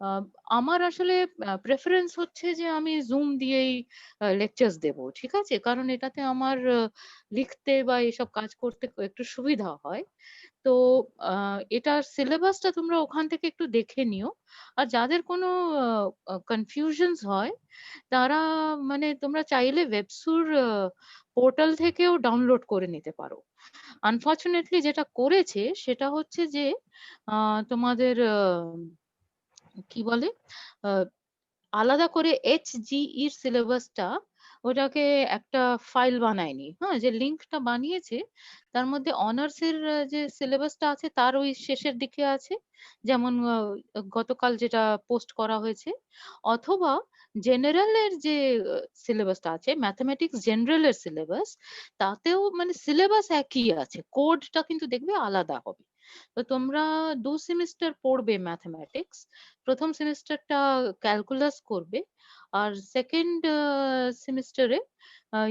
আহ, আমার আসলে প্রেফারেন্স হচ্ছে যে আমি জুম দিয়েই লেকচার্স দেব, ঠিক আছে, কারণ এটাতে আমার লিখতে বা এসব কাজ করতে একটু সুবিধা হয়। তো এটার সিলেবাসটা তোমরা ওখান থেকে একটু দেখে নিও। আর যাদের কোনো কনফিউশনস হয় তারা মানে তোমরা চাইলে ওয়েবসুর পোর্টাল থেকেও ডাউনলোড করে নিতে পারো। আনফর্চুনেটলি যেটা করেছে সেটা হচ্ছে যে তোমাদের কি বলে আহ, আলাদা করে HGEর সিলেবাসটা ওটাকে একটা ফাইল বানায়নি। হ্যাঁ, যে লিঙ্কটা বানিয়েছে তার মধ্যে অনার্স এর যে সিলেবাসটা আছে তার ওই শেষের দিকে আছে, যেমন গতকাল যেটা পোস্ট করা হয়েছে, অথবা জেনারেলের যে সিলেবাসটা আছে, ম্যাথমেটিক্স জেনারেলের সিলেবাস, তাতেও মানে সিলেবাস একই আছে, কোডটা কিন্তু দেখবে আলাদা হবে। তো তোমরা 2 সেমিস্টার পড়বে ম্যাথমেটিক্স, প্রথম সেমিস্টারটা ক্যালকুলাস করবে, আর সেকেন্ড সেমিস্টারে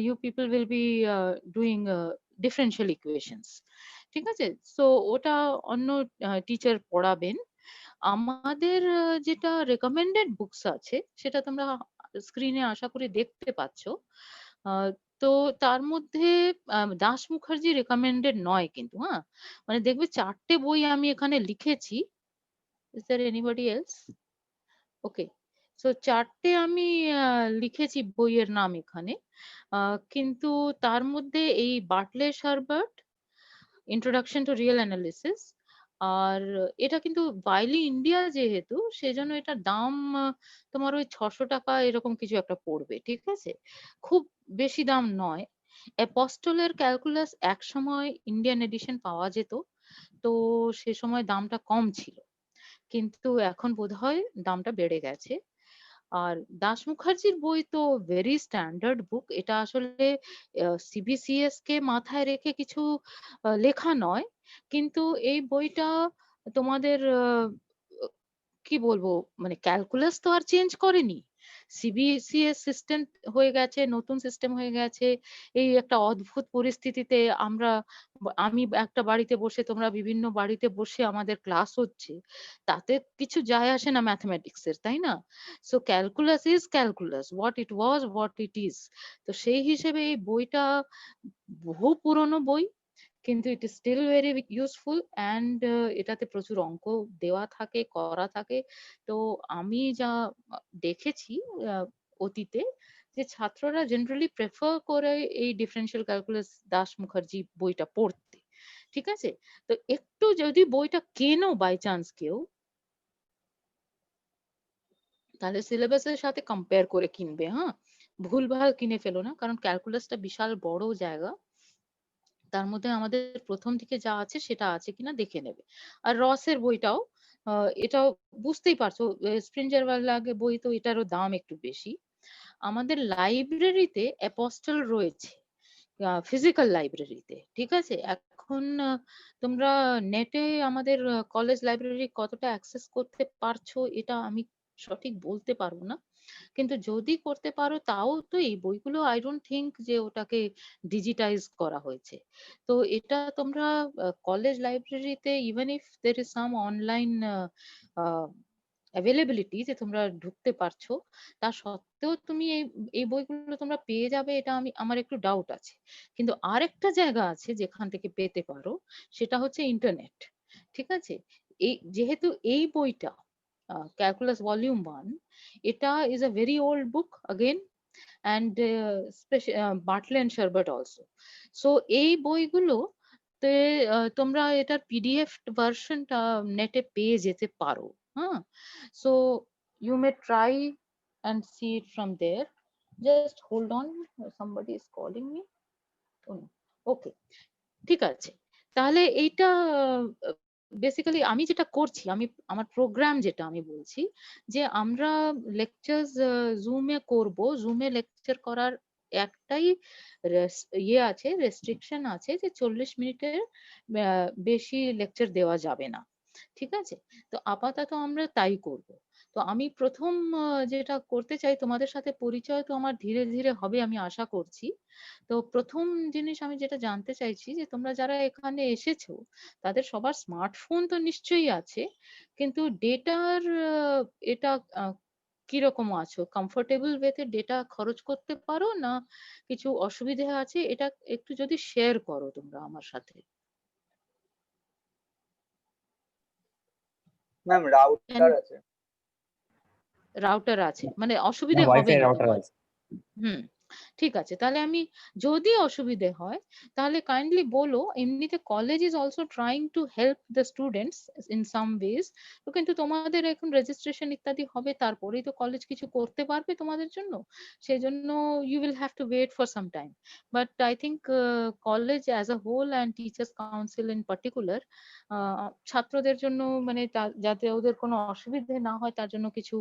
you people will be doing differential equations, ঠিক আছে। সো ওটা অন্য টিচার পড়াবেন। আমাদের যেটা রেকমেন্ডেড বুকস আছে সেটা তোমরা স্ক্রিনে আশা করি দেখতে পাচ্ছ। আহ, তো তার মধ্যে দাস মুখার্জি রেকমেন্ডেড নয় কিন্তু, হ্যাঁ, মানে দেখবে 4টে বই আমি এখানে লিখেছি। Is there anybody else? Okay, so 4টে আমি লিখেছি বইয়ের নাম এখানে। কিন্তু তার মধ্যে এই Bartle Sherbert, introduction to real analysis, আর এটা কিন্তু বাইলি ইন্ডিয়া যেহেতু সেজন্য এটার দাম তোমার ওই 600 টাকা এরকম কিছু একটা পড়বে, ঠিক আছে, খুব বেশি দাম নয়। অ্যাপস্টলের ক্যালকুলাস এক সময় ইন্ডিয়ান এডিশন পাওয়া যেত, তো সে সময় দামটা কম ছিল, কিন্তু এখন বোধহয় দামটা বেড়ে গেছে। আর দাস মুখার্জির বই তো ভেরি স্ট্যান্ডার্ড বুক, এটা আসলে সিবিসিএস কে মাথায় রেখে কিছু লেখা নয়, কিন্তু এই বইটা তোমাদের কি বলবো, মানে ক্যালকুলাস তো আর চেঞ্জ করেনি, সিবিসিএস সিস্টেম হয়ে গেছে, নতুন সিস্টেম হয়ে গেছে। এই একটা অদ্ভুত পরিস্থিতিতে আমরা, আমি একটা বাড়িতে বসে, তোমরা বিভিন্ন বাড়িতে বসে আমাদের ক্লাস হচ্ছে, তাতে কিছু যায় আসে না ম্যাথমেটিক্স এর, তাই না? So calculus is calculus, what it was, what it is. তো সেই হিসেবে এই বইটা বহু পুরনো বই, কিন্তু it is still very useful, and এটাতে প্রচুর অঙ্ক দেওয়া থাকে, করা থাকে। তো আমি যা দেখেছি আহ, অতীতে, যে ছাত্ররা জেনারেলি প্রেফার করে এই ডিফারেন্সিয়াল ক্যালকুলাস দাস মুখার্জি বইটা পড়তে, ঠিক আছে। তো একটু যদি বইটা কেনো বাই চান্স কেউ, তাহলে সিলেবাসের সাথে কম্পেয়ার করে কিনবে, হ্যাঁ, ভুলভাল কিনে ফেলো না, কারণ ক্যালকুলাসটা বিশাল বড় জায়গা, তার মধ্যে আমাদের প্রথম দিকে যা আছে সেটা আছে কিনা দেখে নেবে। আর রসের বইটাও এটাও বুঝতেই পারছো, স্প্রিঞ্জার লাগে বই, তো এটারও দাম একটু বেশি। আমাদের লাইব্রেরিতে অ্যাপস্টল রয়েছে, ফিজিক্যাল লাইব্রেরিতে, ঠিক আছে। এখন তোমরা নেটে আমাদের কলেজ লাইব্রেরি কতটা অ্যাক্সেস করতে পারছো এটা আমি সঠিক বলতে পারবো না, কিন্তু যদি করতে পারো তাও তো এই বইগুলো আই ডোন্ট থিংক যে ওটাকে ডিজিটাইজ করা হয়েছে। তো এটা তোমরা কলেজ লাইব্রেরিতে, even if there is some online availability যে তোমরা ঢুকতে পারছো, তা সত্ত্বেও তুমি এই এই বইগুলো তোমরা পেয়ে যাবে, এটা আমার একটু ডাউট আছে। কিন্তু আরেকটা জায়গা আছে যেখান থেকে পেতে পারো, সেটা হচ্ছে ইন্টারনেট, ঠিক আছে। এই যেহেতু এই বইটা ক্যালকুলাস ভলিউম 1, এটা is a very old book again, and Bartle and Sherbert also. So এই বইগুলো তে তোমরা এটার পিডিএফ ভার্সনটা নেটে পেয়ে যেতে পারো, হ্যাঁ। So you may try and see it from there. Just hold on, somebody is calling me. Oh, no. Okay, ঠিক আছে। তাহলে এইটা বেসিক্যালি আমি যেটা করছি, আমি আমার প্রোগ্রাম যেটা আমি বলছি, যে আমরা লেকচার্স জুমে করব, জুমে লেকচার করার একটাই ইয়ে আছে, রেস্ট্রিকশন আছে, যে 40 মিনিটের বেশি লেকচার দেওয়া যাবে না। ঠিক আছে? তো আপাতত আমরা তাই করব। তো আমি ১ম যেটা করতে চাই, তোমাদের সাথে পরিচয় তো আমার ধীরে, ধীরে হবে আমি আশা করছি। তো ১ম জিনিস আমি যেটা জানতে চাইছি যে তোমরা যারা এখানে এসেছো, তাদের সবার স্মার্টফোন তো নিশ্চয়ই আছে। কিন্তু ডেটার এটা কিরকম আছো? কমফোর্টেবল ওয়েতে ডেটা খরচ করতে পারো, না কিছু অসুবিধে আছে? এটা একটু যদি শেয়ার করো তোমরা আমার সাথে। ম্যাম রাউটার আছে। রাউটার আছে। মানে না, অসুবিধে হবে ওয়াইফাই না রাউটার তোমার। আছে। হুম, ঠিক আছে। তাহলে আমি, যদি অসুবিধে হয় তাহলে কাইন্ডলি বলো। এমনিতে college is also trying to help the students in some wedge. তো কিন্তু তোমাদের এখন রেজিস্ট্রেশন ইত্যাদি হবে, তারপরেই তো কলেজ কিছু করতে পারবে তোমাদের জন্য। সেজন্য you will have to wait for some time. But I think college as a whole and teachers council in particular ছাত্রদের জন্য, মানে যাতে ওদের কোনো অসুবিধে না হয় তার জন্য কিছু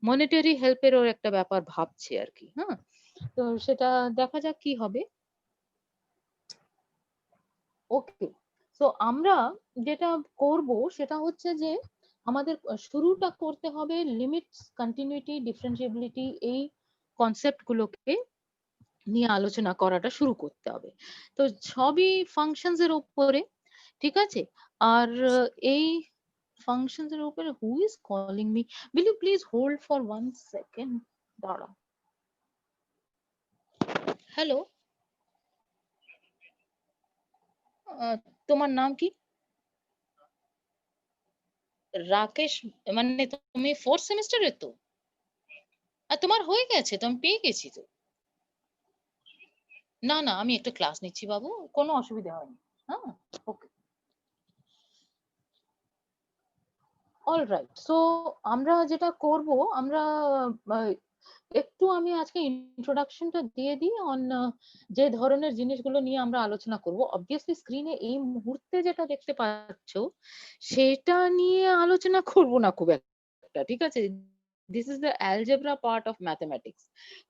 মনিটারি হেল্পেরও একটা ব্যাপার ভাবছি আর কি। হ্যাঁ, তো সেটা দেখা যাক কি হবে। ওকে, তো আমরা যেটা করব সেটা হচ্ছে যে আমাদের শুরুটা করতে হবে লিমিটস, কন্টিনিউটি, ডিফারেন্সিয়েবিলিটি, এই কনসেপ্ট গুলোকে নিয়ে আলোচনা করাটা শুরু করতে হবে। তো সবই ফাংশনস এর উপরে, ঠিক আছে? আর এই ফাংশনস এর উপরে, who is calling me? Will you please hold for 1 second? দাঁড়াও। হ্যালো, তোমার নাম কি? রাকেশ? মানে তুমি 4th সেমিস্টারের তো? আর তোমার হয়ে গেছে তো, আমি পেয়ে গেছি তো। না না, আমি একটা ক্লাস নিচ্ছি বাবু, কোনো অসুবিধা হয়নি। হ্যাঁ, ওকে, অলরাইট। সো আমরা যেটা করব, আমরা আহ, একটু আমি আজকে ইন্ট্রোডাকশনটা দিয়ে দিই অন যে ধরনের জিনিসগুলো নিয়ে আমরা আলোচনা করব। অবভিয়াসলি স্ক্রিনে এই মুহূর্তে যেটা দেখতে পাচ্ছ সেটা নিয়ে আলোচনা করব না খুব একটা, ঠিক আছে? This is the algebra part of mathematics.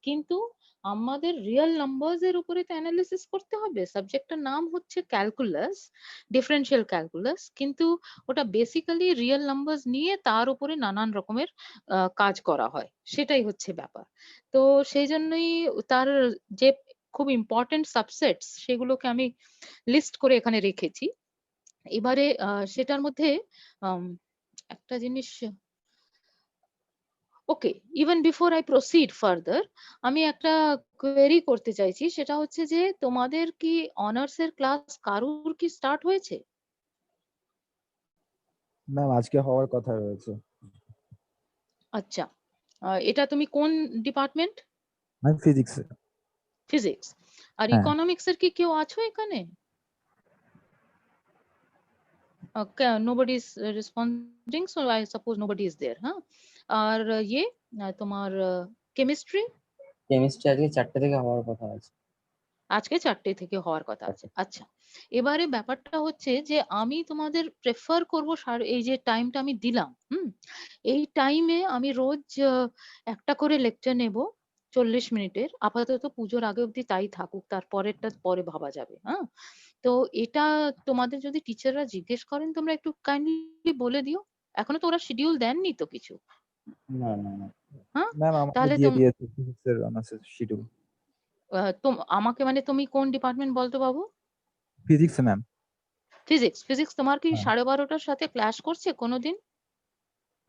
কিন্তু আমাদের রিয়েল নাম্বারস এর উপরে তো অ্যানালিসিস করতে হবে। সাবজেক্টটার নাম হচ্ছে ক্যালকুলাস, ডিফারেনশিয়াল ক্যালকুলাস, কিন্তু ওটা বেসিক্যালি রিয়েল নাম্বারস নিয়ে তার উপরে নানান রকমের কাজ করা হয়, সেটাই হচ্ছে ব্যাপার। তো সেই জন্যই তার যে খুব ইম্পর্টেন্ট সাবসেটস সেগুলোকে আমি লিস্ট করে এখানে রেখেছি। এবারে সেটার মধ্যে আম, একটা জিনিস, okay, even before I proceed further, আমি একটা কোয়েরি করতে চাইছি। সেটা হচ্ছে যে তোমাদের কি অনার্স এর ক্লাস কারুর কি স্টার্ট হয়েছে? ম্যাম আজকে হওয়ার কথা রয়েছে। আচ্ছা, এটা তুমি কোন ডিপার্টমেন্ট? Ma'am physics. ফিজিক্স। আর হ্যাঁ ইকোনমিক্স এর কি কেউ আছো এখানে? Nobody is responding, so I suppose nobody is there. হ্যাঁ, আর ইয়ে তোমার কেমিস্ট্রি কেমিস্ট্রি আজকে 4টে থেকে হওয়ার কথা আছে। আজকে 4টে থেকে হওয়ার কথা আছে। আচ্ছা, এবারে ব্যাপারটা হচ্ছে যে আমি তোমাদের প্রেফার করব এই যে টাইমটা আমি দিলাম, এই টাইমে আমি রোজ একটা করে লেকচার নেব 40 মিনিটের। আপাতত পুজোর আগে অবধি তাই থাকুক, তারপরেরটা পরে ভাবা যাবে। হ্যাঁ, তো এটা তোমাদের যদি টিচাররা জিজ্ঞেস করেন তোমরা একটু কাইন্ডলি বলে দিও। এখনো তো ওরা শিডিউল দেননি তো কিছু। না না না, হ্যাঁ, ম্যাম আমাকে তাহলে দিয়ে দিয়েছে ফিজিক্সের অনার্সের শিডিউল। আমাকে, মানে তুমি কোন ডিপার্টমেন্ট বলতো বাবু? Physics ma'am. ফিজিক্স। ফিজিক্স তোমার কি হ্যাঁ 12:30টার সাথে ক্লাস করছে কোনোদিন?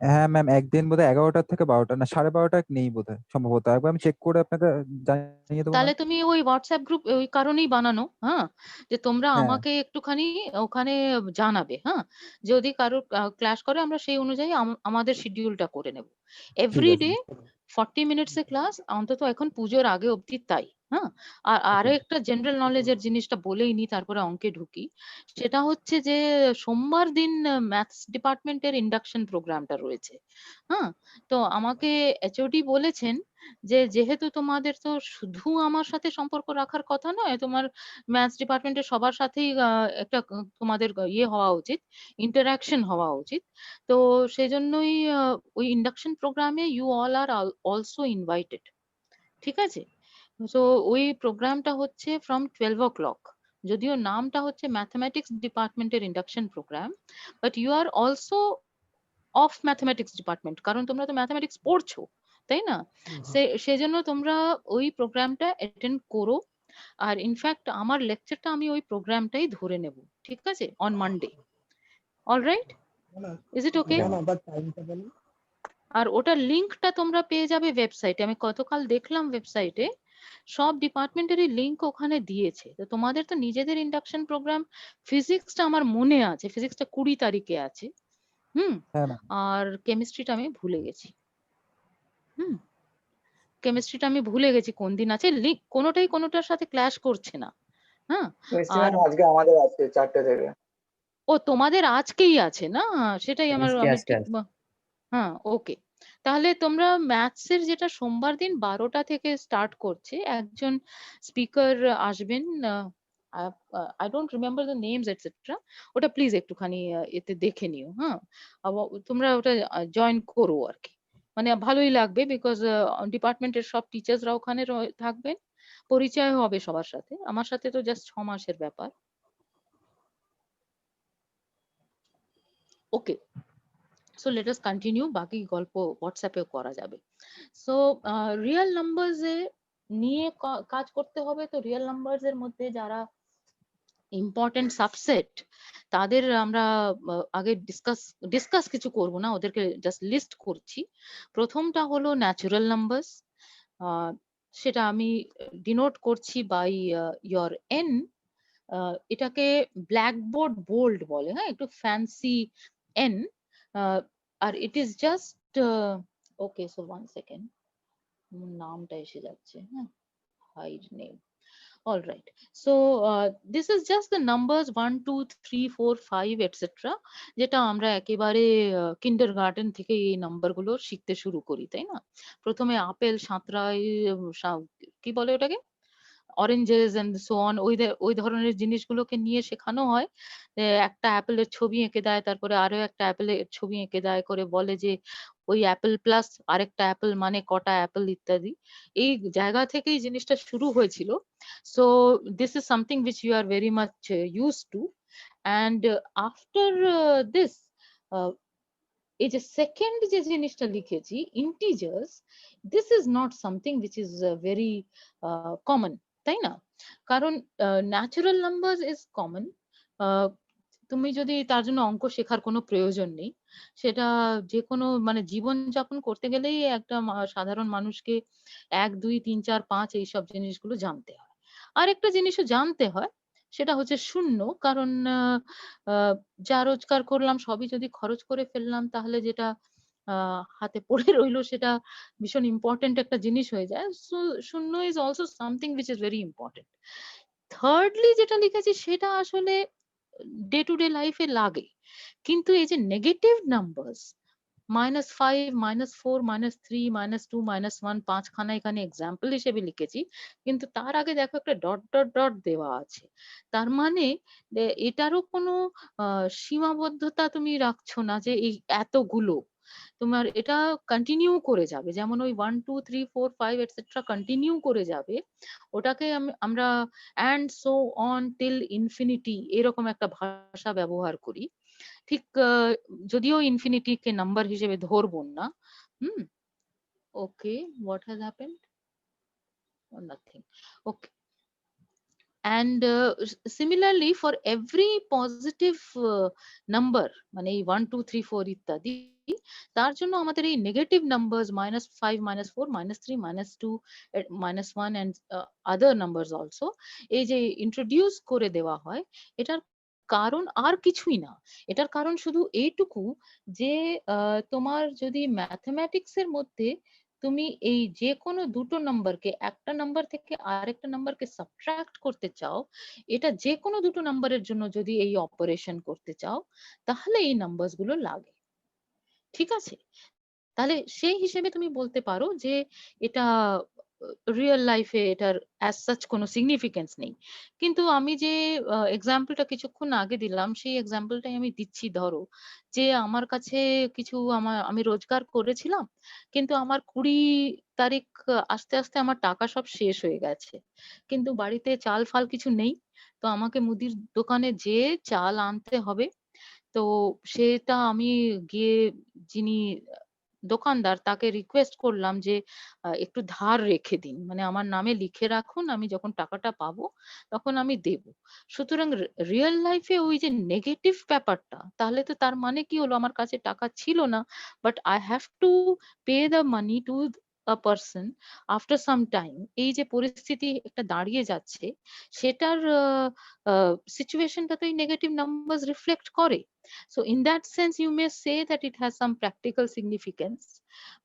হ্যাঁ ম্যাম, একদিন বোধহয় 11টা থেকে 12টা, না 12:30 নেই বোধহয়, সম্ভবত। একবার আমি চেক করে আপনাকে জানিয়ে দেবো তাহলে ম্যাম। তুমি ওই হোয়াটসঅ্যাপ গ্রুপ ওই কারণেই বানানো, হ্যাঁ, যে তোমরা হ্যাঁ আমাকে একটুখানি ওখানে জানাবে। হ্যাঁ, যদি কারোর ক্লাস করে আমরা সেই অনুযায়ী আমাদের শিডিউলটা করে নেব। ঠিক এভরি আছে। ডে 40 মিনিটস এর ক্লাস, অন্তত এখন পুজোর আগে অবধি তাই। হ্যাঁ, আর আরো ওকে। একটা জেনারেল নলেজের জিনিসটা বলেই নি, তারপরে অঙ্কে ঢুকি। সেটা হচ্ছে যে সোমবার দিন ম্যাথস ডিপার্টমেন্টের ইন্ডাকশন প্রোগ্রামটা রয়েছে। হ্যাঁ, তো আমাকে এইচওডি বলেছেন যে যেহেতু তোমাদের তো শুধু আমার সাথে সম্পর্ক রাখার কথা নয়, তোমার ম্যাথস ডিপার্টমেন্টের সবার সাথেই একটা তোমাদের ইয়ে হওয়া উচিত, ইন্টারাকশন হওয়া উচিত। তো সেজন্যই ওই ইন্ডাকশন প্রোগ্রামে you all are also invited, ঠিক আছে? সো ওই প্রোগ্রামটা হচ্ছে ফ্রম 12 o'clock, যদিও নামটা হচ্ছে ম্যাথমেটিক্স ডিপার্টমেন্টের induction programme, but you are also of mathematics department, কারণ তোমরা তো ম্যাথমেটিক্স পড়ছো, তাই না? সেজন্য তোমরা ওই প্রোগ্রামটা অ্যাটেন্ড করো। আর ইনফ্যাক্ট আমার লেকচারটা আমি ওই প্রোগ্রামটাই ধরে নেব, ঠিক আছে, on Monday. Alright, is it okay? আর ওটার লিঙ্কটা তোমরা পেয়ে যাবে ওয়েবসাইটে। আমি গতকাল দেখলাম ওয়েবসাইটে সব ডিপার্টমেন্টেরই লিঙ্ক ওখানে দিয়েছে। তো তোমাদের তো নিজেদের ইন্ডাকশন প্রোগ্রাম, ফিজিক্সটা আমার মনে আছে, ফিজিক্সটা 20 তারিখে আছে। হ্যাঁ ম্যাম। আর কেমিস্ট্রিটা আমি ভুলে গেছি। কেমিস্ট্রিটা আমি ভুলে গেছি কোন দিন আছে। লিঙ্ক কোনোটাই কোনোটার সাথে ক্ল্যাশ করছে না। হ্যাঁ, আর আজকে আমাদের আছে 4টে থেকে। ও তোমাদের আজকেই আছে না? সেটাই আমি আজকে ঠিক আছে। হ্যাঁ, ওকে। তাহলে তোমরা ম্যাথসের যেটা সোমবার দিন 12টা থেকে স্টার্ট করছে, একজন স্পিকার আসবেন, I don't remember the names etcetera, ওটা প্লিজ একটুখানি এতে দেখে নিও। হ্যাঁ, তোমরা ওটা জয়েন করো আর কি, মানে ভালোই লাগবে, বিকজ ডিপার্টমেন্টের সব টিচার্সরা ওখানে থাকবেন, পরিচয় হবে সবার সাথে। আমার সাথে তো জাস্ট 6 মাসের ব্যাপার। ওকে, সো লেট আস কন্টিনিউ, বাকি গল্প হোয়াটসঅ্যাপেও করা যাবে। সো রিয়েল নাম্বারস এ নিয়ে কাজ করতে হবে। তো রিয়েল নাম্বারস এর মধ্যে যারা ইম্পর্টেন্ট সাবসেট, তাদের আমরা আগে ডিসকাস কিছু করব না, ওদেরকে জাস্ট লিস্ট করছি। প্রথমটা হলো ন্যাচারাল নাম্বারস, সেটা আমি ডিনোট করছি বাই ইয়োর এন। এটাকে ব্ল্যাকবোর্ড বোল্ড বলে, হ্যাঁ, একটু ফ্যান্সি এন। আর it is just okay, so 1 second, নামটা এসে যাচ্ছে, হ্যাঁ, hide name. All right. So this is just the numbers 1, 2, 3, 4, 5, etc. যেটা আমরা একেবারে কিন্ডারগার্টেন থেকে এই নাম্বারগুলো শিখতে শুরু করি, তাই না? প্রথমে আপেল, সাঁতরাই, কি বলে ওটাকে, অরেঞ্জেস এন্ড সো অন, ওই ধরনের জিনিসগুলোকে নিয়ে শেখানো হয়। একটা অ্যাপেলের ছবি এঁকে দেয়, তারপরে আরো একটা অ্যাপেলের ছবি এঁকে দেয়, করে বলে যে ওই অ্যাপেল প্লাস আরেকটা অ্যাপেল মানে কটা অ্যাপেল ইত্যাদি। এই জায়গা থেকেই জিনিসটা শুরু হয়েছিল। So this is something which you are very much used to, and after this এই যে সেকেন্ড যে জিনিসটা লিখেছি integers, this is not something which is very common, তাই না? কারণ ন্যাচারাল নাম্বারস ইজ কমন, তুমি যদি তার জন্য অঙ্ক শেখার কোনো প্রয়োজন নেই। সেটা যে কোনো মানে জীবন যাপন করতে গেলেই একটা সাধারণ মানুষকে 1, 2, 3, 4, 5 এইসব জিনিসগুলো জানতে হয়। আর একটা জিনিসও জানতে হয়, সেটা হচ্ছে শূন্য। কারণ যা রোজগার করলাম সবই যদি খরচ করে ফেললাম, তাহলে যেটা হাতে পড়ে রইলো সেটা ভীষণ ইম্পর্টেন্ট একটা জিনিস হয়ে যায়। সো শূন্য is also something which is very important. Thirdly যেটা লিখেছি সেটা আসলে ডে টু ডে লাইফে লাগে, কিন্তু এই যে নেগেটিভ নাম্বারস -5, -4, -3, -2, -1, 5খানা এখানে এক্সাম্পল হিসেবে লিখেছি, কিন্তু তার আগে দেখো একটা ডট ডট ডট দেওয়া আছে। তার মানে এটারও কোনো সীমাবদ্ধতা তুমি রাখছো না যে এই এতগুলো, তোমার এটা কন্টিনিউ করে যাবে। যেমন ওই 1, 2, 3, 4, 5 এটসেট্রা কন্টিনিউ করে যাবে, ওটাকে আমরা and so on till infinity এরকম একটা ভাষা ব্যবহার করি। ঠিক যদিও ইনফিনিটি কে নাম্বার হিসেবে ধরবো না। Okay, what has happened? Nothing. Okay, and similarly for every positive number, মানে এই 1, 2, 3, 4 ইত্যাদি, তার জন্য আমাদের এই negative numbers -5, -4, -3, -2, -1 and other numbers also এই যে ইন্ট্রোডিউস করে দেওয়া হয়, এটার কারণ আর কিছুই না। এটার কারণ শুধু এইটুকু যে তোমার যদি ম্যাথমেটিক্স এর মধ্যে তুমি এই যে কোনো দুটো নাম্বারকে একটা নাম্বার থেকে আরেকটা নাম্বারকে সাবট্রাক্ট করতে চাও, এটা যে কোনো দুটো নাম্বারের জন্য যদি এই অপারেশন করতে চাও, তাহলে এই নাম্বারস গুলো লাগে, ঠিক আছে? তাহলে সেই হিসেবে তুমি বলতে পারো যে এটা রিয়েল লাইফে এটার অ্যাজ সাচ কোনো সিগনিফিকেন্স নেই। কিন্তু আমি যে এক্সাম্পলটা কিছুক্ষণ আগে দিলাম সেই এক্সাম্পলটাই আমি দিচ্ছি। ধরো যে আমার কাছে কিছু আমি রোজগার করেছিলাম, কিন্তু আমার 20 তারিখ আসতে আসতে আমার টাকা সব শেষ হয়ে গেছে, কিন্তু বাড়িতে চাল ফাল কিছু নেই। তো আমাকে মুদির দোকানে যেয়ে চাল আনতে হবে। তো সেটা আমি গিয়ে যিনি দোকানদার তাকে রিকোয়েস্ট করলাম যে একটু ধার রেখে দিন, মানে আমার নামে লিখে রাখুন, আমি যখন টাকাটা পাবো তখন আমি দেব। সুতরাং রিয়েল লাইফে ওই যে নেগেটিভ ব্যাপারটা, তাহলে তো তার মানে কি হলো, আমার কাছে টাকা ছিল না, but I have to pay the money to a person after some time. এই যে পরিস্থিতি একটা দাঁড়িয়ে যাচ্ছে, সেটার সিচুয়েশনটা তো এই নেগেটিভ নাম্বার রিফ্লেক্ট করে। So in that sense, you may say that it has some practical significance,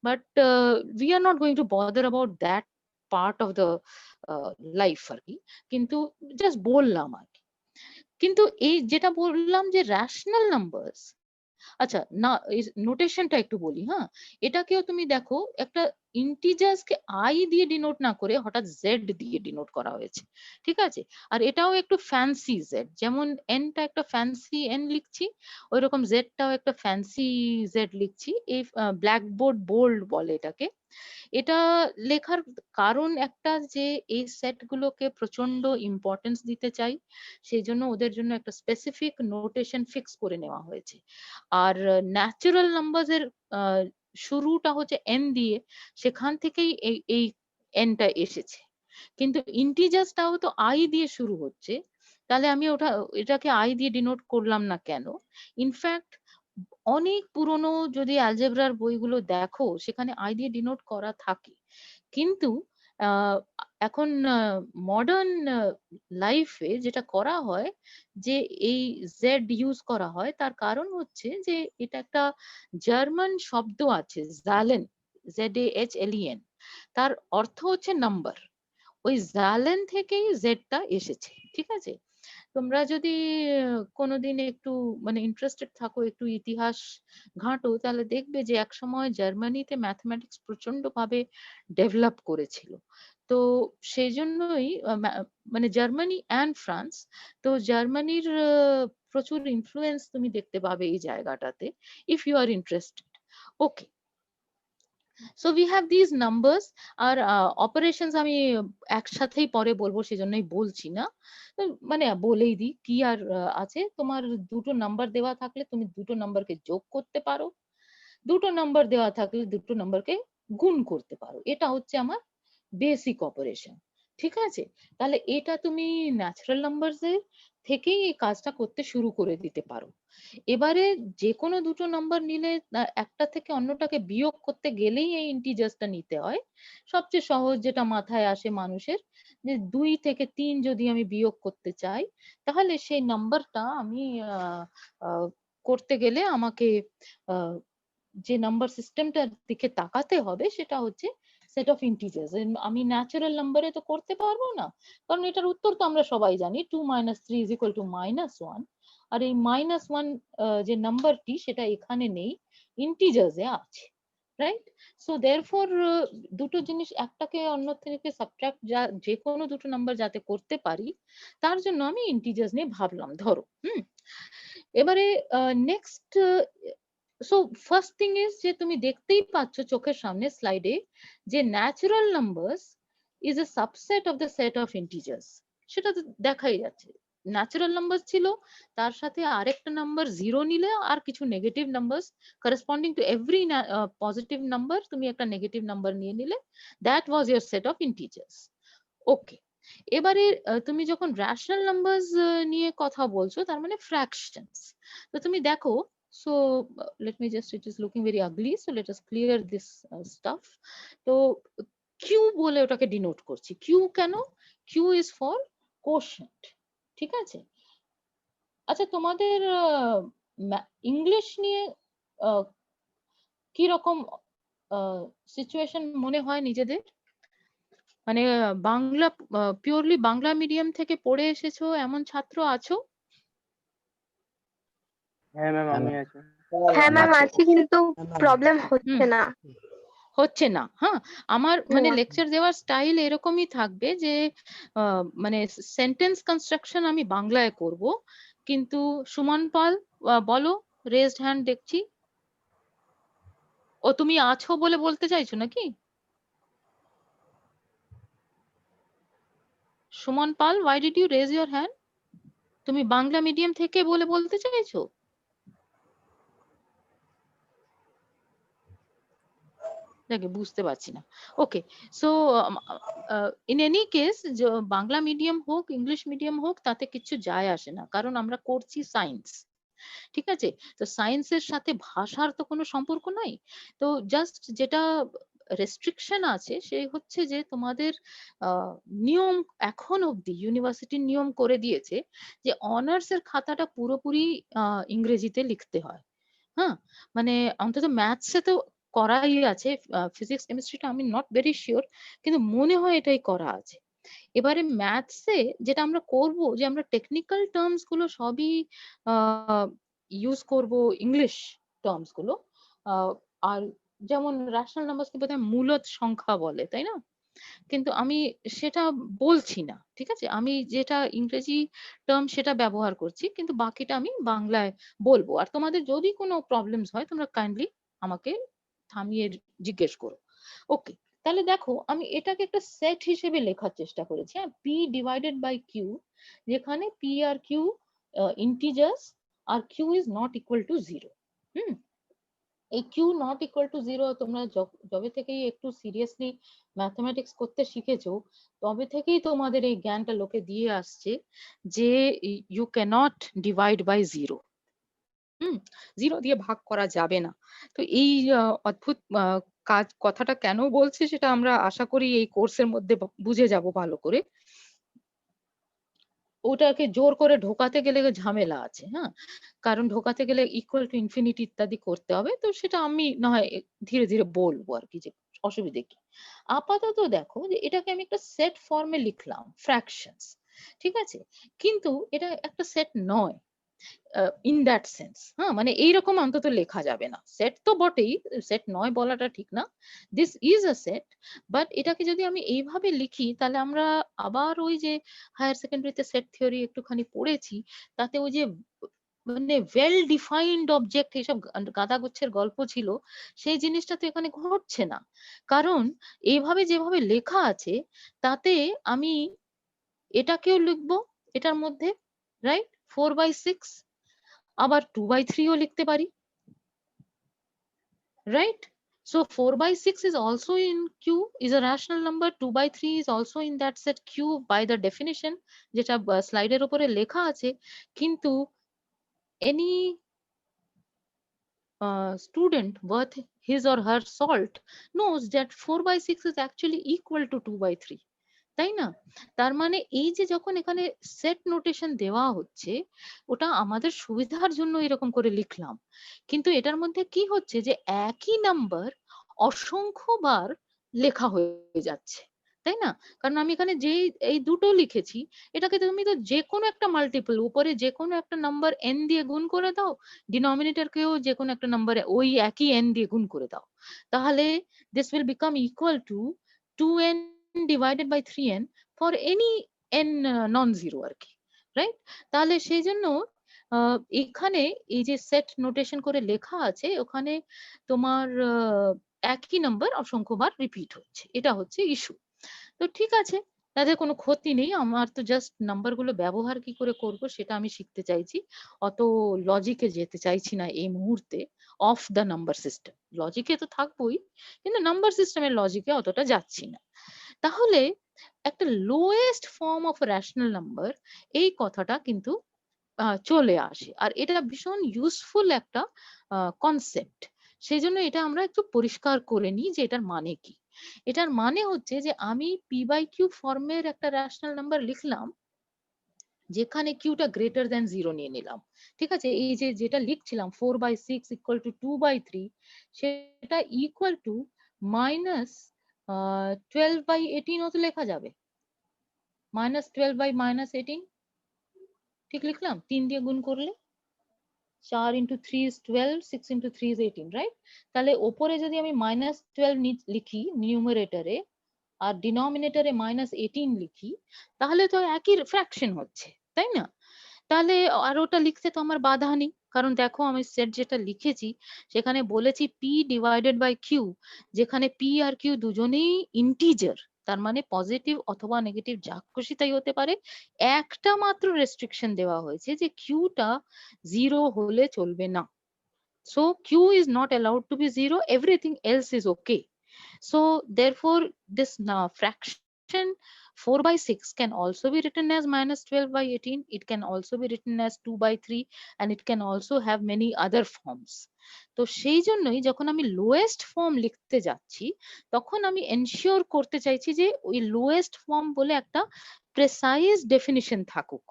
but we are not going to bother about that part of the life আর কি। কিন্তু জাস্ট বললাম আর কি। কিন্তু এই যেটা বললাম যে রেশনাল নাম্বারস, আচ্ছা না, এই নোটেশনটা একটু বলি। হ্যাঁ, এটাকেও তুমি দেখো, একটা ইন্টিজার্স কে আই দিয়ে ডিনোট না করে হঠাৎ জেড দিয়ে ডিনোট করা হয়েছে, ঠিক আছে? আর এটাও একটু ফ্যান্সি জেড, যেমন এনটা একটা ফ্যান্সি এন লিখছি, ওইরকম জেডটাও একটা ফ্যান্সি জেড লিখছি। এই ব্ল্যাকবোর্ড বোল্ড বলে এটাকে। এটা লেখার কারণ একটা, যে এই সেট গুলোকে প্রচন্ড ইম্পর্টেন্স দিতে চাই, সেই জন্য ওদের জন্য একটা স্পেসিফিক নোটেশন ফিক্স করে নেওয়া হয়েছে। আর ন্যাচারাল নাম্বারস এর শুরুটা হচ্ছে এন দিয়ে, সেখান থেকেই এই এনটা এসেছে। কিন্তু ইন্টিজার্সটাও তো আই দিয়ে শুরু হচ্ছে, তাহলে আমি এটাকে আই দিয়ে ডিনোট করলাম না কেন? ইনফ্যাক্ট অনেক পুরনো যদি অ্যালজেব্রার বইগুলো দেখো, সেখানে আই দিয়ে ডিনোট করা থাকে। কিন্তু আহ, এখন মডার্ন লাইফে যেটা করা হয়, যে এই জেড ইউজ করা হয়, তার কারণ হচ্ছে যে এটা একটা জার্মান শব্দ আছে জালেন, ZAHLEN, তার অর্থ হচ্ছে নাম্বার। ওই জালেন থেকেই জেডটা এসেছে, ঠিক আছে? তোমরা যদি কোনোদিন একটু মানে ইন্টারেস্টেড থাকো, একটু ইতিহাস ঘাঁটো, তাহলে দেখবে যে একসময় জার্মানিতে ম্যাথমেটিক্স প্রচন্ড ভাবে ডেভেলপ করেছিল। তো সেই জন্যই মানে জার্মানি অ্যান্ড ফ্রান্স, তো জার্মানির প্রচুর ইনফ্লুয়েন্স তুমি দেখতে পাবে এই জায়গাটাতে, if you are interested. Okay, so we have this numbers. আর অপারেশনস আমি একসাথেই পরে বলবো, সেজন্যই বলছি না। তো মানে বলেই দিই কি আর আছে। তোমার দুটো নাম্বার দেওয়া থাকলে তুমি দুটো নাম্বারকে যোগ করতে পারো, দুটো নাম্বার দেওয়া থাকলে দুটো নাম্বারকে গুণ করতে পারো। এটা হচ্ছে আমার বেসিক অপারেশন, ঠিক আছে? তাহলে এটা তুমি ন্যাচারাল নাম্বারস এর থেকেই এই কাজটা করতে শুরু করে দিতে পারো। এবারে যে কোনো দুটো নাম্বার নিলে একটা থেকে অন্যটাকে বিয়োগ করতে গেলেই এই ইন্টিজার্সটা নিতে হয়। সবচেয়ে সহজ যেটা মাথায় আসে মানুষের, যে 2 থেকে 3 যদি আমি বিয়োগ করতে চাই, তাহলে সেই নাম্বারটা আমি করতে গেলে আমাকে যে নাম্বার সিস্টেমটার দিকে তাকাতে হবে, সেটা হচ্ছে সেট অফ ইন্টিজার্স। আমি ন্যাচারাল নাম্বারে তো করতে পারবো না, কারণ এটার উত্তর তো আমরা সবাই জানি, 2 - 3 = -1। আর এই -1 যে নাম্বারটি, সেটা এখানে নেই, ইন্টিজার্সে আছে, রাইট? সো দেয়ারফর দুটো জিনিস একটাকে অন্য থেকে সাবট্রাক্ট, যে কোনো দুটো নাম্বার যাতে করতে পারি, তার জন্য আমি ইন্টিজার্স নিয়ে ভাবলাম। ধরো এবারে next, so first thing is যে তুমি দেখতেই পাচ্ছ চোখের সামনে স্লাইডে, যে natural numbers is a subset of the set of integers. সেটা তো দেখাই যাচ্ছে, ন্যাচারাল নাম্বার ছিল, তার সাথে আরেকটা নাম্বার জিরো নিলে, আর কিছু negative number corresponding to every positive number, তুমি একটা নেগেটিভ নাম্বার নিয়ে নিলে, that was your set of integers. Okay, এবারে তুমি যখন রেশনাল নাম্বারস নিয়ে কথা বলছো, তার মানে ফ্র্যাকশনস। তো তুমি দেখো, so let me just, it is looking very ugly, so let us clear this stuff. তো q বলে ওটাকে ডিনোট করছি। q কেন? q is for quotient, ঠিক আছে? আচ্ছা, তোমাদের ইংলিশ নিয়ে কি রকম সিচুয়েশন মনে হয় নিজেদের? মানে বাংলা, পিওরলি বাংলা মিডিয়াম থেকে পড়ে এসেছো এমন ছাত্র আছো? হ্যাঁ ম্যাম, আমি আছি। হ্যাঁ ম্যাম আচ্ছা। আছি, কিন্তু প্রবলেম হচ্ছে না। হচ্ছে না। হ্যাঁ, আমার মানে না। লেকচার দেওয়ার স্টাইল এরকমই থাকবে যে মানে সেন্টেন্স কনস্ট্রাকশন আমি বাংলায় করব, কিন্তু সুমন পাল বলো, রেজড হ্যান্ড দেখছি। ও তুমি আছো বলে বলতে চাইছো নাকি? সুমন পাল, why did you raise your hand? তুমি বাংলা মিডিয়াম থেকে বলে বলতে চাইছো? দেখে বুঝতে পারছি না। Okay, so in any case, Bangla medium হোক ইংলিশ মিডিয়াম হোক তাতে কিছু যায় আসে না, কারণ আমরা করছি সায়েন্স। ঠিক আছে, তো সায়েন্সের সাথে ভাষার তো কোনো সম্পর্ক নাই। তো জাস্ট যেটা রেস্ট্রিকশন আছে সে হচ্ছে যে তোমাদের নিয়ম এখন অব্দি ইউনিভার্সিটির নিয়ম করে দিয়েছে যে অনার্স এর খাতাটা পুরোপুরি ইংরেজিতে লিখতে হয়। হ্যাঁ, মানে অন্তত ম্যাথসে তো করাই আছে, ফিজিক্স কেমিস্ট্রিটা আমি নট ভেরি শিওর, কিন্তু মনে হয় এটাই করা আছে। এবারে ম্যাথসে যেটা আমরা করব যে আমরা টেকনিক্যাল টার্মস গুলো সবই ইউজ করব, ইংলিশ টার্মস গুলো। আর যেমন রেশনাল নাম্বারকে বোধহয় মূলদ সংখ্যা বলে, তাই না? কিন্তু আমি সেটা বলছি না, ঠিক আছে, আমি যেটা ইংরেজি টার্ম সেটা ব্যবহার করছি, কিন্তু বাকিটা আমি বাংলায় বলবো। আর তোমাদের যদি কোনো প্রবলেমস হয় তোমরা কাইন্ডলি আমাকে থামিয়ে জিজ্ঞেস করো। ওকে, তাহলে দেখো আমি এটাকে একটা সেট হিসেবে লেখার চেষ্টা করেছি। হ্যাঁ, পি ডিভাইডেড বাই কিউ, যেখানে পি আর কিউ ইন্টিজার্স আর Q is not equal to zero. Hmm, এই Q not equal to zero তোমরা যবে থেকেই একটু সিরিয়াসলি ম্যাথমেটিক্স করতে শিখেছো তবে থেকেই তোমাদের এই জ্ঞানটা লোকে দিয়ে আসছে যে you can't divide by zero. Zero দিয়ে ভাগ করা যাবে না। তো এই অদ্ভুত কথাটা কেন বলছে সেটা আমরা আশা করি এই কোর্সের মধ্যে বুঝে যাব ভালো করে। ওটাকে জোর করে ঢোকাতে গেলে ঝামেলা আছে। হ্যাঁ, কারণ ঢোকাতে গেলে ইকুয়াল টু ইনফিনিটি ইত্যাদি করতে হবে, তো সেটা আমি না হয় ধীরে ধীরে বলবো আর কি, যে অসুবিধে কি। আপাতত দেখো যে এটাকে আমি একটা সেট ফর্মে লিখলাম, ফ্র্যাকশনস, ঠিক আছে, কিন্তু এটা একটা সেট নয় ইন দ্যাট সেন্স। হ্যাঁ, মানে এইরকম অন্তত লেখা যাবে না। সেট তো বটেই, সেট নয় বলাটা ঠিক না। This is a set, but এটাকে যদি আমি এইভাবে লিখি তাহলে আমরা আবার ওই যে হায়ার সেকেন্ডারিতে সেট থিওরি একটুখানি পড়েছি, তাতে ওই যে মানে ওয়েল ডিফাইন্ড অবজেক্ট এইসব গাদাগুচ্ছের গল্প ছিল, সেই জিনিসটা তো এখানে ঘটছে না। কারণ এইভাবে যেভাবে লেখা আছে তাতে আমি এটাকেও লিখবো এটার মধ্যে, রাইট, 4/6, আবার 2/3 ও লিখতে পারি, right? So 4/6 is also in Q, is a rational number. 2/3 is also in that set Q by the definition, যেটা স্লাইডের উপরে লেখা আছে। কিন্তু any student worth his or her salt knows that 4/6 is actually equal to 2/3, তাই না? তার মানে এই যে যখন এখানে সেট নোটেশন দেওয়া হচ্ছে ওটা আমাদের সুবিধার জন্য এরকম করে লিখলাম, কিন্তু এটার মধ্যে কি হচ্ছে যে একই নাম্বার অসংখ্যবার লেখা হয়ে যাচ্ছে, তাই না? কারণ আমি এখানে যে এই দুটো লিখেছি এটাকে তুমি তো যে কোনো একটা মাল্টিপল, উপরে যে কোনো একটা নাম্বার n দিয়ে গুণ করে দাও, ডিনোমিনেটরকেও যে কোনো একটা নাম্বার ওই একই n দিয়ে গুণ করে দাও, তাহলে this will become equal to 2n divided by 3n for any n non-zero আর কি, রাইট? তাহলে সেই জন্য এখানে এই যে সেট নোটেশন করে লেখা আছে ওখানে তোমার একই নাম্বার অসংখ্যবার রিপিট হচ্ছে, এটা হচ্ছে ইস্যু। তো ঠিক আছে, তাদের কোনো ক্ষতি নেই, আমার তো জাস্ট নাম্বার গুলো ব্যবহার কি করে করব সেটা আমি শিখতে চাইছি, অত লজিকে যেতে চাইছি না এই মুহূর্তে। অফ দ্য নাম্বার সিস্টেম লজিকে তো থাকবোই, কিন্তু নাম্বার সিস্টেমের লজিকে অতটা যাচ্ছি না। তাহলে একটা lowest form of rational number, এই কথাটা কিন্তু চলে আসে, আর এটা ভীষণ ইউজফুল একটা কনসেপ্ট। সেই জন্য এটা আমরা একটু পরিষ্কার করে নিই যে এটার মানে কি। এটার মানে হচ্ছে যে আমি p/q ফর্মের একটা রেশনাল নাম্বার লিখলাম যেখানে কিউটা গ্রেটার দ্যান 0 নিয়ে নিলাম, ঠিক আছে। এই যে যেটা লিখছিলাম 4/6 ইকুয়াল টু 2/3, সেটা ইকুয়াল টু মাইনাস 12/18 ও তো লেখা যাবে, -12/-18, ঠিক লিখলাম 3 দিয়ে গুণ করলে, 4 into 3 is 12, 6 into 3 is 18, right? তাহলে ওপরে যদি আমি -12 লিখি নিউমারেটরে আর ডিনোমিনেটরে -18 লিখি, তাহলে তো একই ফ্র্যাকশন হচ্ছে, তাই না? তাহলে আর ওটা লিখতে তো আমার বাধা নেই, কারণ দেখো আমি সেট যেটা লিখেছি সেখানে বলেছি p ডিভাইডেড বাই q, যেখানে p আর q দুজনেই ইন্টিজার, তার মানে পজিটিভ অথবা নেগেটিভ যা খুশি তাই হতে পারে। একটা মাত্র রেস্ট্রিকশন দেওয়া হয়েছে যে কিউটা 0 হলে চলবে না। So q is not allowed to be 0, everything else is okay. So therefore this fraction 4 by 6 can also be written as -12 by 18. It can also be written as 2 by 3, and it can also have many other forms. তো সেই জন্যই যখন আমি lowest form লিখতে যাচ্ছি তখন আমি ensure করতে চাইছি যে ওই লোয়েস্ট ফর্ম বলে একটা প্রেসাইজ ডেফিনিশন থাকুক,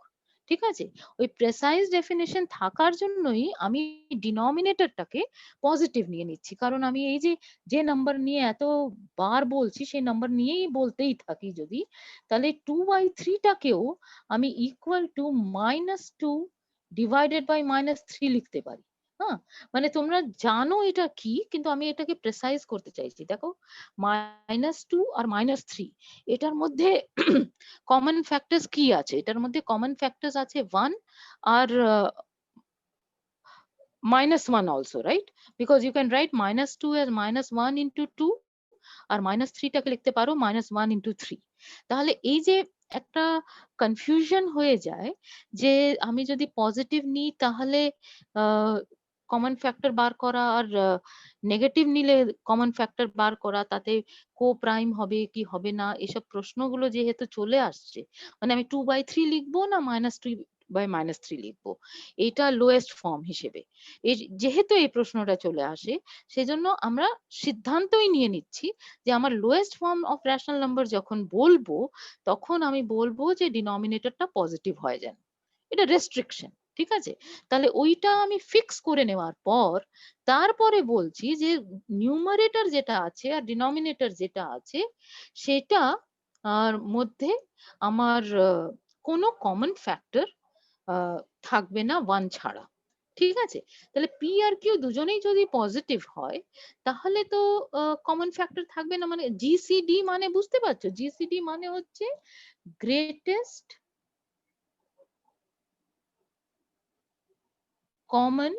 ঠিক আছে? ওই প্রেসাইজ ডেফিনিশন থাকার জন্যই আমি ডিনোমিনেটরটাকে পজিটিভ নিয়ে নিচ্ছি, কারণ আমি এই যে নাম্বার নিয়ে এতবার বলছি সেই নাম্বার নিয়েই বলতেই থাকি যদি, তাহলে 2/3টাকেও আমি ইকুয়াল টু -2 ডিভাইডেড বাই -3 লিখতে পারি। হ্যাঁ, মানে তোমরা জানো এটা কি, কিন্তু আমি এটাকে প্রেসাইজ করতে চাইছি। দেখো -2 আর -3 এটার মধ্যে কমন ফ্যাক্টরস কি আছে? এটার মধ্যে কমন ফ্যাক্টরস আছে 1 আর -1 also, right? Because you can write -2 as -1 into 2, আর -3টাকে লিখতে পারো -1 into 3। তাহলে এই যে একটা কনফিউশন হয়ে যায় যে আমি যদি পজিটিভ নিই তাহলে কমন ফ্যাক্টর বার করা, আর নেগেটিভ নিলে কমন ফ্যাক্টর বার করা, তাতে কো প্রাইম হবে কি হবে না, এসব প্রশ্নগুলো যেহেতু চলে আসছে, মানে আমি 2/3 লিখবো না -2/3 লিখবো, এটা লোয়েস্ট ফর্ম হিসেবে যেহেতু এই প্রশ্নটা চলে আসে, সেজন্য আমরা সিদ্ধান্তই নিয়ে নিচ্ছি যে আমার lowest form of rational number যখন বলবো তখন আমি বলবো যে ডিনোমিনেটরটা পজিটিভ হয়ে যান, এটা রেস্ট্রিকশন, ঠিক আছে? তাহলে ওইটা আমি ফিক্স করে নেওয়ার পর তারপরে বলছি যে নিউমারেটর যেটা আছে আর ডিনোমিনেটর যেটা আছে সেটা আর মধ্যে আমার কোনো কমন ফ্যাক্টর থাকবে না 1 ছাড়া, ঠিক আছে? তাহলে পি আর কিউ দুজনেই যদি পজিটিভ হয় তাহলে তো কমন ফ্যাক্টর থাকবে না। মানে জিসিডি মানে বুঝতে পারছো? জিসিডি মানে হচ্ছে গ্রেটেস্ট কমন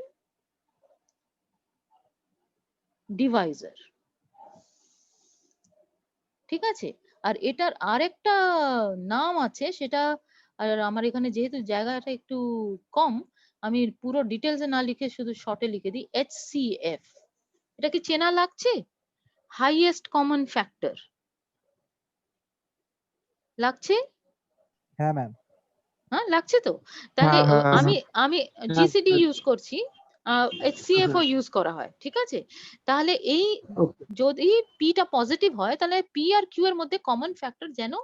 ডিভাইজার, ঠিক আছে? আর এটার আরেকটা নাম আছে, সেটা আর আমার এখানে যেহেতু জায়গাটা একটু কম, আমি পুরো ডিটেলসে না লিখে শুধু শর্টে লিখে দিই HCF। এটা কি চেনা লাগছে? হাইয়েস্ট কমন ফ্যাক্টর লাগছে? হ্যাঁ ম্যাম। হ্যাঁ লাগছে তো? তাহলে আমি আমি জিসিডি ইউজ করছি, HCF ও ইউজ করা হয়, ঠিক আছে? তাহলে এই যদি পি টা পজিটিভ হয় তাহলে পি আর কিউ এর মধ্যে কমন ফ্যাক্টর যেন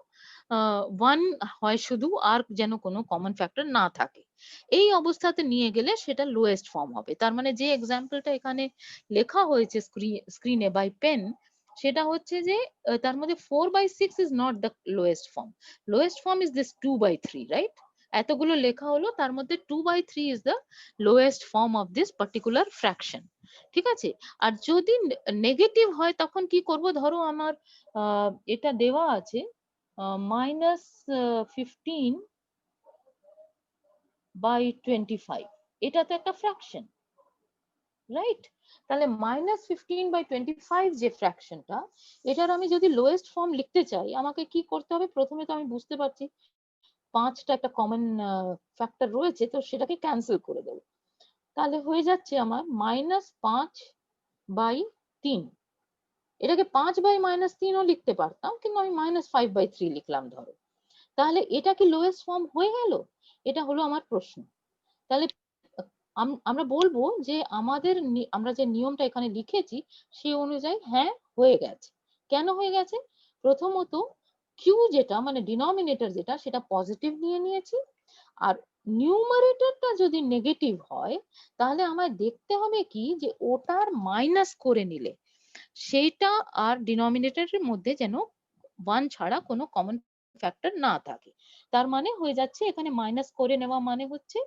1 হয় শুধু, আর যেন কোনো কমন ফ্যাক্টর না থাকে। এই অবস্থাতে নিয়ে গেলে সেটা লোয়েস্ট ফর্ম হবে। তার মানে যে এক্সাম্পলটা এখানে লেখা হয়েছে স্ক্রিনে বাই পেন, সেটা হচ্ছে যে তার মধ্যে 4/6 is not the lowest form. Lowest form is this 2/3, right? এতগুলো লেখা হলো, তার মধ্যে 2/3 is the lowest form of this particular fraction, ঠিক আছে? আর যদি নেগেটিভ হয় তখন কি করব? ধরো আমার এটা দেওয়া আছে -15/25, এটা তো একটা ফ্র্যাকশন, রাইট? তাহলে -15/25 যে ফ্র্যাকশনটা, এটার আমি যদি লোয়েস্ট ফর্ম লিখতে চাই আমাকে কি করতে হবে? প্রথমে তো আমি বুঝতে পারছি 5টা একটা কমন ফ্যাক্টর রয়েছে, তো সেটাকে ক্যান্সেল করে দেবো। তাহলে হয়ে যাচ্ছে আমার -5/3। এটাকে 5/-3ও লিখতে পারতাম, কিন্তু আমি -5/3 লিখলাম ধরো। তাহলে এটা কি লোয়েস্ট ফর্ম হয়ে গেল? এটা হলো আমার প্রশ্ন। তাহলে আমরা বলবো যে আমরা যে নিয়মটা এখানে লিখেছি সেই অনুযায়ী হ্যাঁ হয়ে গেছে। কেন হয়ে গেছে? প্রথমত কিউ যেটা মানে ডিনোমিনেটর যেটা সেটা পজিটিভ নিয়ে নিয়েছি, আর নিউমারেটরটা যদি নেগেটিভ হয় তাহলে আমায় দেখতে হবে কি যে ওটার মাইনাস করে নিলে সেইটা আর ডিনোমিনেটরের মধ্যে যেন 1 ছাড়া কোনো কমন ফ্যাক্টর না থাকে। তার মানে হয়ে যাচ্ছে এখানে মাইনাস করে নেওয়া মানে হচ্ছে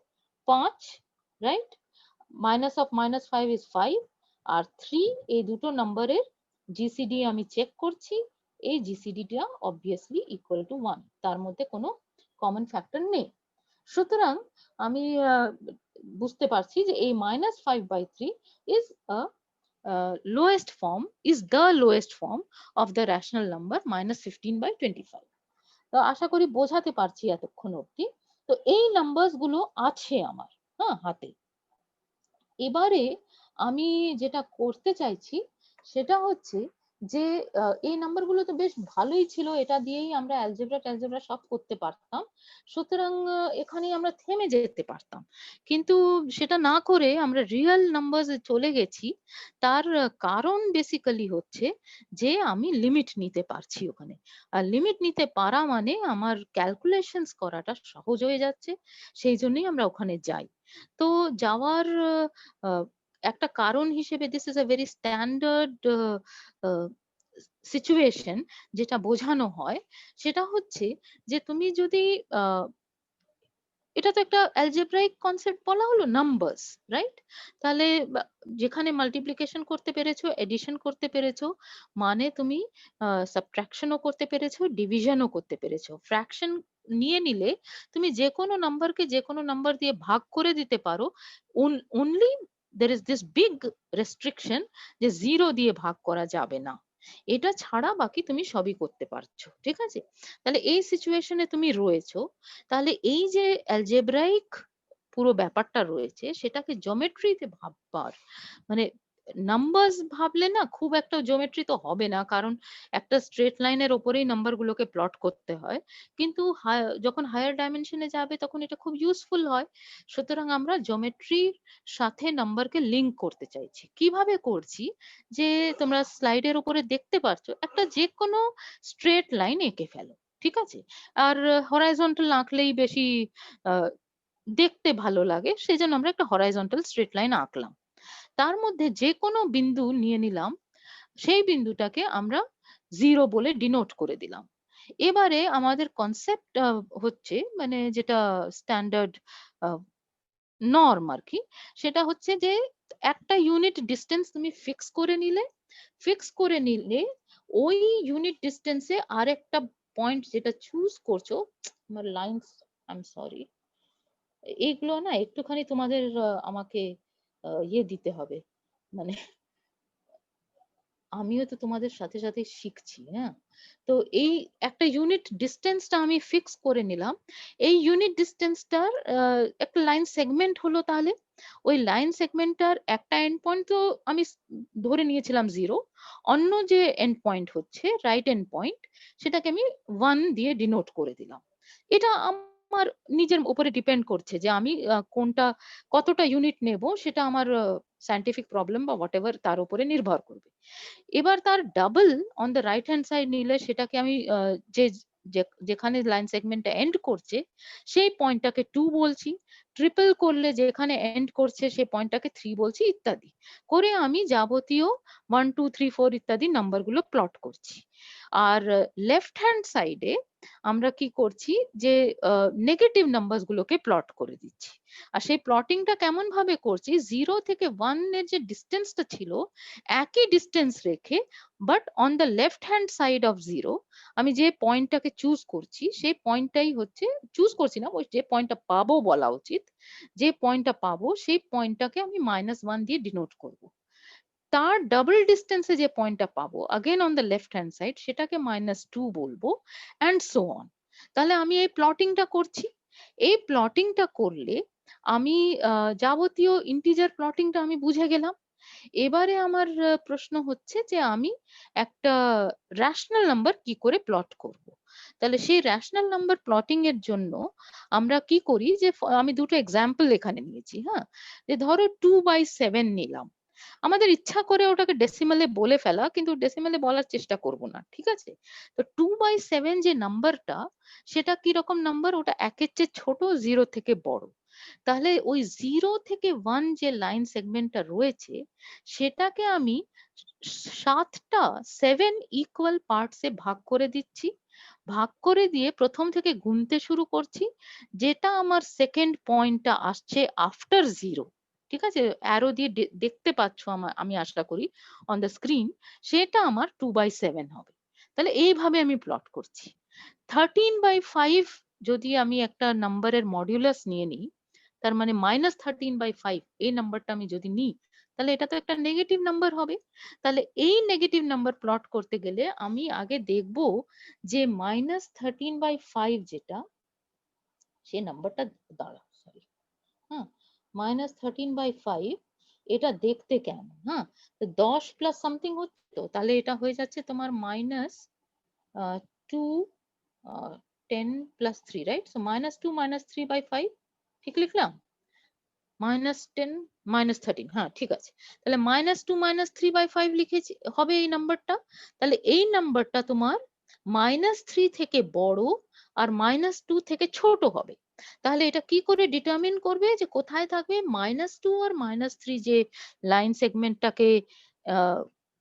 5, রাইট? মাইনাস অফ -5 ইজ 5 আর 3 এই দুটো নাম্বারের জিসিডি আমি চেক করছি, এই জিসিডিটা অবভিয়াসলি ইকুয়াল টু 1, তার মধ্যে কোনো কমন ফ্যাক্টর নেই। সুতরাং আমি বুঝতে পারছি যে এই -5/3 is a lowest form, is the lowest form of the rational number -15/25. তো আশা করি বোঝাতে পারছি এতক্ষণ অবধি। তো এই নাম্বারস গুলো আছে আমার হাতে। এবারে আমি যেটা করতে চাইছি সেটা হচ্ছে যে এই নাম্বারগুলো তো বেশ ভালোই ছিল, এটা দিয়েই আমরা অ্যালজেব্রা সব করতে পারতাম, সুতরাং এখানেই আমরা থেমে যেতে পারতাম, কিন্তু সেটা না করে আমরা রিয়েল নাম্বারসে চলে গেছি। তার কারণ বেসিক্যালি হচ্ছে যে আমি লিমিট নিতে পারছি ওখানে, আর লিমিট নিতে পারা মানে আমার ক্যালকুলেশনস করাটা সহজ হয়ে যাচ্ছে, সেই জন্যই আমরা ওখানে যাই। তো যাওয়ার একটা কারণ হিসেবে this is a very standard situation, যেটা বোঝানো হয় সেটা হচ্ছে যে তুমি যদি এটা তো একটা অ্যালজেব্রাইক কনসেপ্ট বলা হলো, নাম্বারস, রাইট? তাহলে যেখানে মাল্টিপ্লিকেশন করতে পেরেছো, এডিশন করতে পেরেছো, মানে তুমি সাবট্রাকশনও করতে পেরেছো, ডিভিশনও করতে পেরেছো। ফ্র্যাকশন নিয়ে নিলে তুমি যে কোনো নাম্বারকে যে কোনো নাম্বার দিয়ে ভাগ করে দিতে পারো, only there is this big restriction যে 0 দিয়ে ভাগ করা যাবে না, এটা ছাড়া বাকি তুমি সবই করতে পারছো, ঠিক আছে? তাহলে এই সিচুয়েশনে তুমি রয়েছো। তাহলে এই যে অ্যালজেব্রাইক পুরো ব্যাপারটা রয়েছে সেটাকে জিওমেট্রিতে ভাববার, মানে নাম্বারস ভাবলে না খুব একটা জিওমেট্রি তো হবে না, কারণ একটা স্ট্রেট লাইনের ওপরেই নাম্বারগুলোকে প্লট করতে হয়, কিন্তু যখন হায়ার ডাইমেনশনে যাবে তখন এটা খুব ইউজফুল হয়। সুতরাং আমরা জিওমেট্রির সাথে নাম্বারকে লিংক করতে চাইছি। কিভাবে করছি যে তোমরা স্লাইডের উপরে দেখতে পাচ্ছ, একটা যে কোনো স্ট্রেট লাইন এঁকে ফেলো, ঠিক আছে? আর হরাইজন্টাল আঁকলেই বেশি দেখতে ভালো লাগে, সেজন্য আমরা একটা হরাইজন্টাল স্ট্রেট লাইন আঁকলাম। তার মধ্যে যে কোনো বিন্দু নিয়ে নিলাম, সেই বিন্দুটাকে আমরা 0 বলে ডিনোট করে দিলাম। এবারে আমাদের কনসেপ্ট হচ্ছে, মানে যেটা স্ট্যান্ডার্ড নর্ম আর কি, সেটা হচ্ছে যে একটা ইউনিট ডিস্টেন্স তুমি ফিক্স করে নিলে ওই ইউনিট ডিস্টেন্সে আরেকটা পয়েন্ট যেটা চুজ করছো, আমার লাইন্স, আই এম সরি, এইগুলো না একটুখানি তোমাদের আমাকে ইয়ে দিতে হবে, মানে আমিও তো তোমাদের সাথে সাথে শিখছি, হ্যাঁ? তো এই একটা ইউনিট ডিস্টেন্সটা আমি ফিক্স করে নিলাম। এই ইউনিট ডিস্টেন্সটার একটা লাইন সেগমেন্ট হলো, তাহলে ওই লাইন সেগমেন্টটার একটা এন্ড পয়েন্ট তো আমি ধরে নিয়েছিলাম 0, অন্য যে এন্ড পয়েন্ট হচ্ছে রাইট এন্ড পয়েন্ট, সেটাকে আমি 1 দিয়ে ডিনোট করে দিলাম। এটা আমার নিজের উপরে ডিপেন্ড করছে যে আমি কোনটা কতটা ইউনিট নেব, সেটা আমার সায়েন্টিফিক প্রবলেম বা হোয়াট এভার তার উপরে নির্ভর করবে। এবার তার double on the right hand side নিলে সেটাকে আমি যেখানে লাইন সেগমেন্টটা এন্ড করছে সেই পয়েন্টটাকে 2 বলছি, ট্রিপল করলে যেখানে এন্ড করছে সেই পয়েন্টটাকে 3 বলছি, ইত্যাদি করে আমি যাবতীয় 1 2 3 4 ইত্যাদি নাম্বারগুলো প্লট করছি। আর লেফট হ্যান্ড সাইডে আমরা কি করছি যে নেগেটিভ নাম্বারস গুলোকে প্লট করে দিচ্ছি। আর সেই প্লটিংটা কেমন ভাবে করছি, 0 থেকে 1 এর যে ডিস্টেন্সটা ছিল একই ডিস্টেন্স রেখে, but on the left hand side of 0 আমি যে পয়েন্টটাকে চুজ করছি সেই পয়েন্টটাই হচ্ছে, চুজ করছি না, ওই যে পয়েন্টটা পাবো বলা উচিত, যে পয়েন্টটা পাবো সেই পয়েন্টটাকে আমি -1 দিয়ে ডিনোট করব। তার ডাবল ডিস্টেন্সে যে পয়েন্টটা পাবো again on the left hand side সেটাকে -2 বলবো, এন্ড সো অন। তাহলে আমি এই প্লটিংটা করছি। এই প্লটিংটা করলে আমি যাবতীয় ইন্টিজার প্লটিংটা আমি বুঝে গেলাম। এবারে আমার প্রশ্ন হচ্ছে যে আমি একটা রেশনাল নাম্বার কি করে প্লট করব। তাহলে সেই রেশনাল নাম্বার প্লটিং এর জন্য আমরা কি করি যে আমি দুটো এক্সাম্পল এখানে নিয়েছি, হ্যাঁ? যে ধরো 2/7 নিলাম, আমাদের ইচ্ছা করে ওটাকে ডেসিমালে বলে ফেলা, কিন্তু ডেসিমালে বলার চেষ্টা করব না, ঠিক আছে? তো 2/7 যে নাম্বারটা, সেটা কি রকম নাম্বার, ওটা 1 এর চেয়ে ছোট, 0 থেকে বড়। তাহলে ওই 0 থেকে 1 যে লাইন সেগমেন্টটা রয়েছে সেটাকে আমি 7টা 7 ইকুয়াল পার্টসে ভাগ করে দিচ্ছি। ভাগ করে দিয়ে প্রথম থেকে গুনতে শুরু করছি, যেটা আমার সেকেন্ড পয়েন্টটা আসছে আফটার 0, ঠিক আছে, অ্যারো দিয়ে দেখতে পাচ্ছ আমি আশা করি অন দ্য স্ক্রিন, সেটা আমার 2/7 হবে। তাহলে এইভাবে আমি প্লট করছি। 13/5 যদি আমি একটা নাম্বারের মডিউলাস নিয়ে নিই, তার মানে -13/5 এই নাম্বারটা আমি যদি নিই, তাহলে এটা তো একটা নেগেটিভ নাম্বার হবে। তাহলে এই নেগেটিভ নাম্বার প্লট করতে গেলে আমি আগে দেখব যে -13/5 যেটা, সে নাম্বারটা দাঁড়াও, সরি, হ্যাঁ, -13/5 এটা দেখতে কেমন, হ্যাঁ, তো 10 প্লাস সামথিং হচ্ছে, তো তাহলে এটা হয়ে যাচ্ছে তোমার -2 10 প্লাস 3, রাইট? সো -2 -3/5, ঠিক লিখলাম? -10 -13, হ্যাঁ ঠিক আছে। তাহলে -2 -3/5 লিখেছি, হবে এই নাম্বারটা। তাহলে এই নাম্বারটা তোমার -3 থেকে বড় আর -2 থেকে ছোট হবে। তাহলে এটা কি করে ডিটারমিন করবে যে কোথায় থাকবে? -2 আর -3 যে লাইন সেগমেন্টটাকে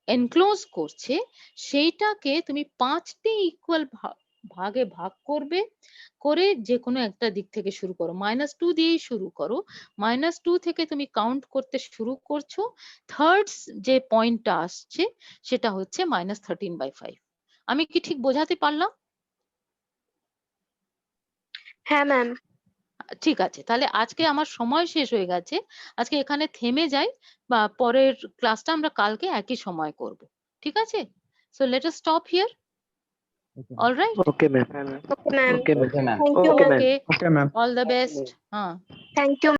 এনক্লোজ করছে, সেইটাকে তুমি 5টে ইকুয়াল ভাগে ভাগ করবে, করে যে কোনো একটা দিক থেকে শুরু করো, -2 দিয়েই শুরু করো। -2 থেকে তুমি কাউন্ট করতে শুরু করছো, থার্ড যে পয়েন্টটা আসছে সেটা হচ্ছে -13/5। আমি কি ঠিক বোঝাতে পারলাম? হ্যাঁ ম্যাম। ঠিক আছে, তাহলে আজকে আমার সময় শেষ হয়ে গেছে, আজকে এখানে থেমে যাই, বা পরের ক্লাসটা আমরা কালকে একই সময় করব, ঠিক আছে? So let us stop here. All right, okay ma'am. Okay ma'am. Okay ma'am. Okay ma'am. Thank you okay ma'am. Ma'am. Okay, okay ma'am. All the best. হ্যাঁ। Thank you.